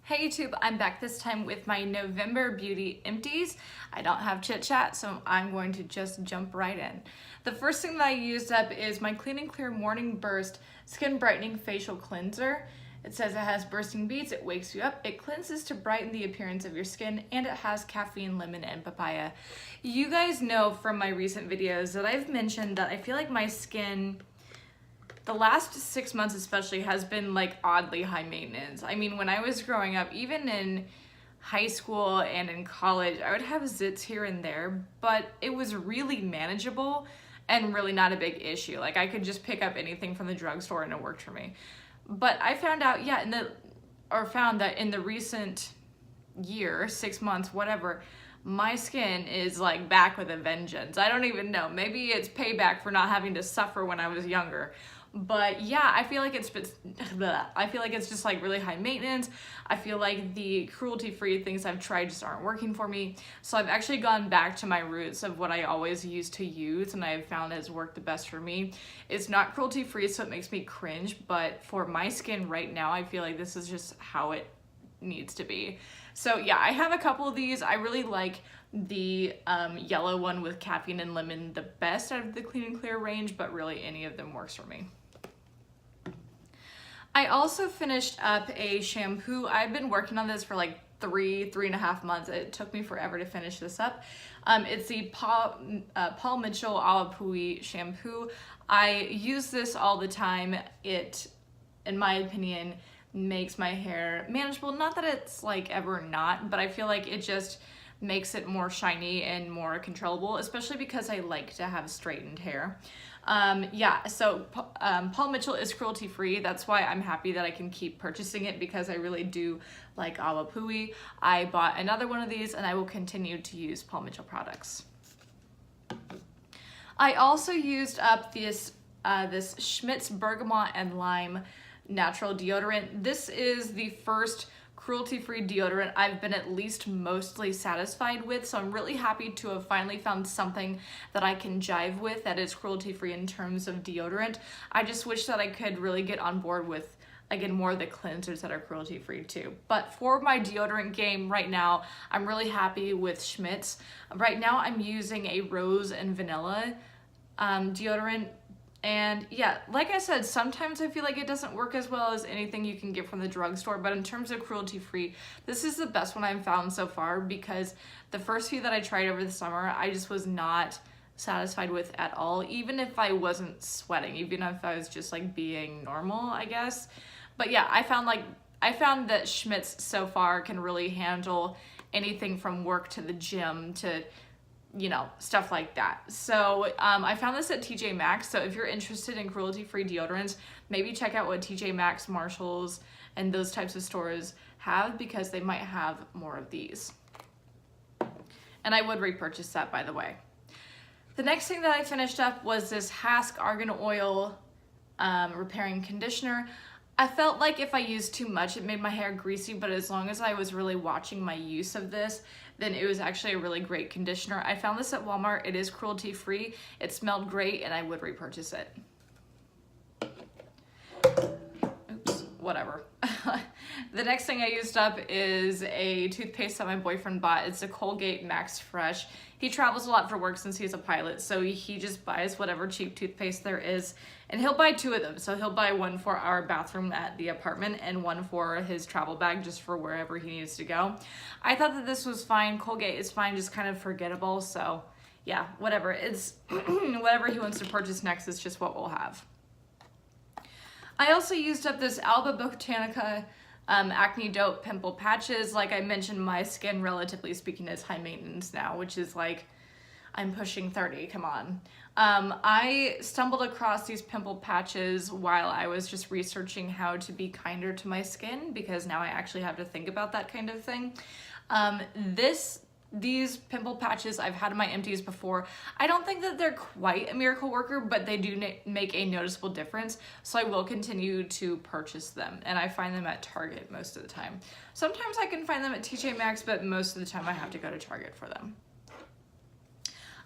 Hey YouTube, I'm back this time with my November Beauty Empties. I don't have chit chat, so I'm going to just jump right in. The first thing that I used up is my Clean and Clear Morning Burst Skin Brightening Facial Cleanser. It says it has bursting beads, it wakes you up, it cleanses to brighten the appearance of your skin, and it has caffeine, lemon, and papaya. You guys know from my recent videos that I've mentioned that I feel like my skin, the last 6 months especially, has been like oddly high maintenance. I mean, when I was growing up, even in high school and in college, I would have zits here and there, but it was really manageable and really not a big issue. Like I could just pick up anything from the drugstore and it worked for me. But I found out, found that in the recent year, 6 months, whatever, my skin is like back with a vengeance. I don't even know. Maybe it's payback for not having to suffer when I was younger. But yeah, I feel like it's just like really high maintenance. I feel like the cruelty-free things I've tried just aren't working for me. So I've actually gone back to my roots of what I always used to use and I've found has worked the best for me. It's not cruelty-free, so it makes me cringe, but for my skin right now, I feel like this is just how it needs to be. So yeah, I have a couple of these. I really like the yellow one with caffeine and lemon the best out of the Clean and Clear range, but really any of them works for me. I also finished up a shampoo. I've been working on this for like three and a half months. It took me forever to finish this up. It's the Paul Mitchell Awapui shampoo. I use this all the time. It, in my opinion, makes my hair manageable. Not that it's like ever not, but I feel like it just makes it more shiny and more controllable, especially because I like to have straightened hair. So Paul Mitchell is cruelty free. That's why I'm happy that I can keep purchasing it, because I really do like Awapui. I bought another one of these and I will continue to use Paul Mitchell products. I also used up this Schmidt's Bergamot and Lime natural deodorant. This is the first cruelty-free deodorant I've been at least mostly satisfied with, so I'm really happy to have finally found something that I can jive with that is cruelty-free in terms of deodorant. I just wish that I could really get on board with, again, more of the cleansers that are cruelty-free too. But for my deodorant game right now, I'm really happy with Schmidt's. Right now I'm using a rose and vanilla deodorant. And yeah, like I said, sometimes I feel like it doesn't work as well as anything you can get from the drugstore, but in terms of cruelty-free, this is the best one I've found so far, because the first few that I tried over the summer, I just was not satisfied with at all, even if I wasn't sweating, even if I was just like being normal, I guess. But yeah, I found that Schmidt's so far can really handle anything from work to the gym to, you know, stuff like that. So I found this at TJ Maxx. So if you're interested in cruelty-free deodorants, maybe check out what TJ Maxx, Marshalls, and those types of stores have, because they might have more of these. And I would repurchase that, by the way. The next thing that I finished up was this Hask Argan Oil repairing conditioner. I felt like if I used too much, it made my hair greasy, but as long as I was really watching my use of this, then it was actually a really great conditioner. I found this at Walmart. It is cruelty-free. It smelled great, and I would repurchase it. Oops, whatever. The next thing I used up is a toothpaste that my boyfriend bought. It's a Colgate Max Fresh. He travels a lot for work since he's a pilot, so he just buys whatever cheap toothpaste there is, and he'll buy 2 of them. So he'll buy one for our bathroom at the apartment and one for his travel bag, just for wherever he needs to go. I thought that this was fine. Colgate is fine, just kind of forgettable. So yeah, whatever. It's whatever he wants to purchase next is just what we'll have. I also used up this Alba Botanica Acne Dope Pimple Patches. Like I mentioned, my skin, relatively speaking, is high maintenance now, which is like, I'm pushing 30, come on. I stumbled across these pimple patches while I was just researching how to be kinder to my skin, because now I actually have to think about that kind of thing. These pimple patches I've had in my Empties before. I don't think that they're quite a miracle worker, but they do make a noticeable difference, so I will continue to purchase them, and I find them at Target most of the time. Sometimes I can find them at TJ Maxx, but most of the time I have to go to Target for them.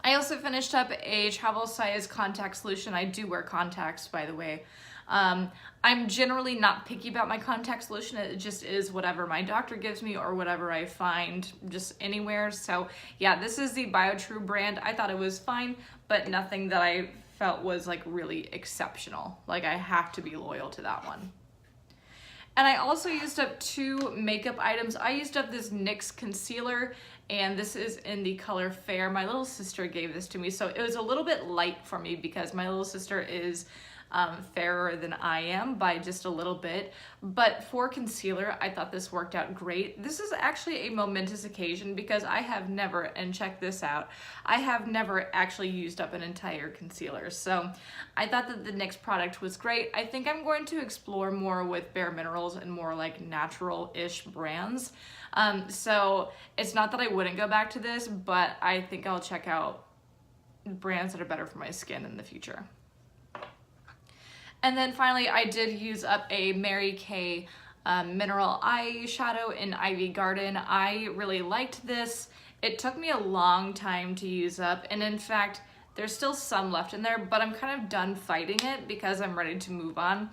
I also finished up a travel size contact solution. I do wear contacts, by the way. I'm generally not picky about my contact solution. It just is whatever my doctor gives me or whatever I find just anywhere. So yeah, this is the BioTrue brand. I thought it was fine, but nothing that I felt was like really exceptional. Like I have to be loyal to that one. And I also used up 2 makeup items. I used up this NYX concealer, and this is in the color Fair. My little sister gave this to me, so it was a little bit light for me because my little sister is fairer than I am by just a little bit. But for concealer, I thought this worked out great. This is actually a momentous occasion because I have never, and check this out, I have never actually used up an entire concealer. So I thought that the NYX product was great. I think I'm going to explore more with Bare Minerals and more like natural-ish brands. So it's not that I wouldn't go back to this, but I think I'll check out brands that are better for my skin in the future. And then finally, I did use up a Mary Kay mineral eyeshadow in Ivy Garden. I really liked this. It took me a long time to use up, and in fact, there's still some left in there, but I'm kind of done fighting it because I'm ready to move on.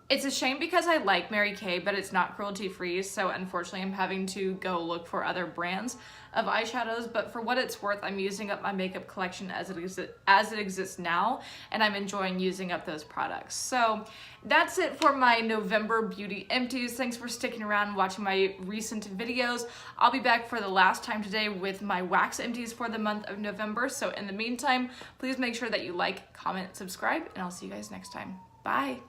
It's a shame because I like Mary Kay, but it's not cruelty-free, so unfortunately I'm having to go look for other brands of eyeshadows, but for what it's worth, I'm using up my makeup collection as it exists now, and I'm enjoying using up those products. So that's it for my November beauty empties. Thanks for sticking around and watching my recent videos. I'll be back for the last time today with my wax empties for the month of November, so in the meantime, please make sure that you like, comment, subscribe, and I'll see you guys next time. Bye!